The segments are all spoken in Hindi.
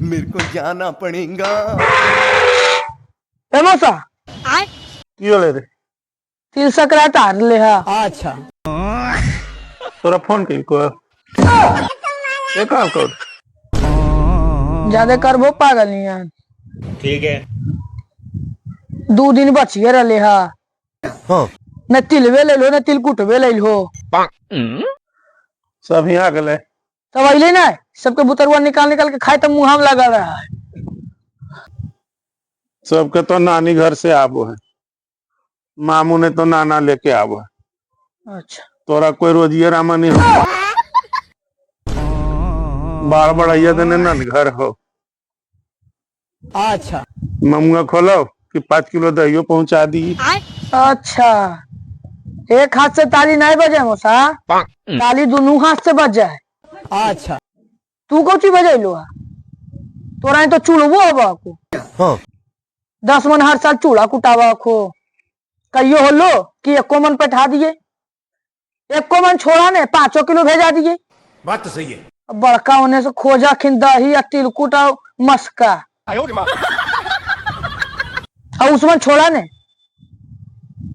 मेरे को जाना पड़ेगा। मौसा की होले रे? तिल सकरात हार ले हा। अच्छा तोरा फोन कई को ये काम कर। ज्यादा करबो पागल नहीं है। ठीक है। 2 दिन बचिए रहे हा। हाँ। न तिलवे ले लो न तिलकुटवे ले लो। सब यहाँ गए सब अले ना सबके बुतरुआ निकाल निकाल के खाए तो मुंह में लगा रहा है। सबके तो नानी घर से आबो है, मामू ने तो नाना लेके आबो है। अच्छा तोरा कोई रोजिए रामा नहीं हो। बार बढ़िया देने ना घर हो। अच्छा ममुआ खोलो कि 5 किलो दहियो पहुंचा दी। अच्छा एक हाथ से ताली नहीं बजे मौसा, ताली दोनों हाथ से बज जाए। अच्छा तू कौची बजे लो तोरा तो चूड़बो हवा को। हाँ। 10 मन हर साल चूड़ा कुटावा को कहियो हो लो कि 1 मन बैठा दिए, 1 मन छोड़ा ने 5 किलो भेजा दिए। बात तो सही है। बड़का होने से खोजा खिन दही या तिलकुट और मस्का और उसमें छोड़ा ने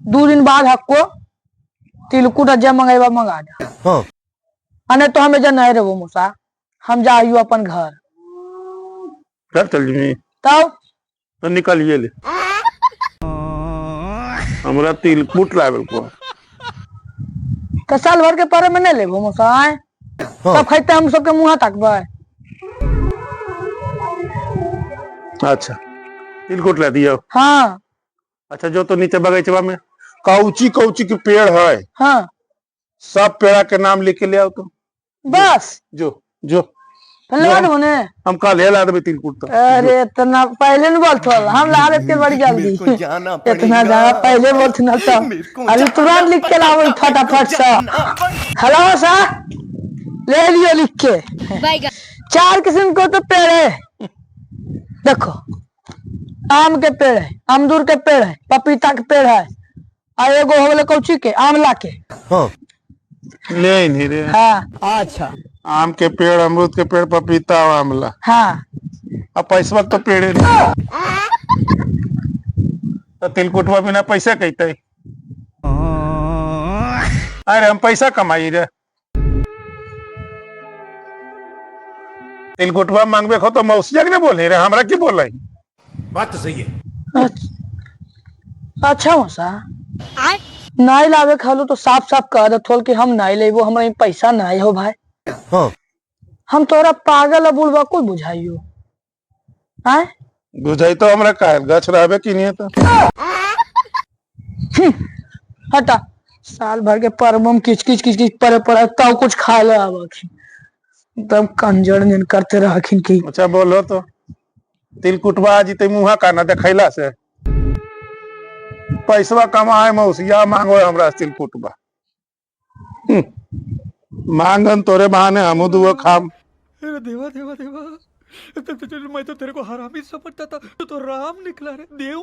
2 दिन बाद हक्को तिलकुट जब मंगेबा मंगा दे। हाँ। अने तो हमें नहीं रहो मूसा, हम जाइयो अपन घर घर चल जी तब तो निकलिए ले। हमरा तिलकुट लावे को तो साल भर के पर में नहीं लेबो मूसा आए। तब खाते हम सबके मुंह तकबे। अच्छा तिलकुट ला दियो। हाँ अच्छा जो तो नीचे बगीचवा में कौची कौची के पेड़ है, हाँ सब पेड़ा के नाम लिख के ले आओ तो। बस जो जो धन्यवाद होने। हम कल ला देवे तिलकुट तो। अरे इतना पहले नहीं बोलते हम ला देते बड़ी जल्दी। इतना ज्यादा पहले बोलते ना तो अभी तुरंत लिख के लाओ फटाफट सा। हेलो सा ले लियो लिख के। 4 किस्म को तो पेड़ है देखो, आम के पेड़ है, अमदूर के पेड़ है, पपीता के पेड़ है और एगो हो गए कौची के आमला के। हाँ। ले नहीं रे। हाँ अच्छा आम के पेड़, अमरूद के पेड़, पपीता और आमला। हाँ अब पैसा तो पेड़े नहीं तो तिलकुटवा बिना पैसा कहते। अरे हम पैसा कमाई रे। तिलकुटवा मांगबे खो तो मौसिया के ने बोले रे, हमरा की बोल रही। बात तो सही है। अच्छा मौसा नहीं लावे खालो तो साफ साफ कह दे थोल कि हम नहीं लेबो, हमारे पैसा नहीं हो भाई। हाँ। हम तोरा पागल बुलवा कोई बुझाइयो आए। बुझाई तो हमरा काहे गछ रहबे कि नहीं तो। हटा साल भर के परम किच किच किच किच परे पड़े तब कुछ खा ले आवाखिन तब कंजर ने करते रखिन की। अच्छा बोलो तो तिलकुटवा जीते मुहा का ना देखैला से पैसवा कमाए मौसिया मांगो हमरा तिलकुटवा। मांगन तोरे बहाने हम दुआ खाम। अरे देवा देवा देवा, मैं तो तेरे को हरामी समझता था, तो राम निकला रे देव।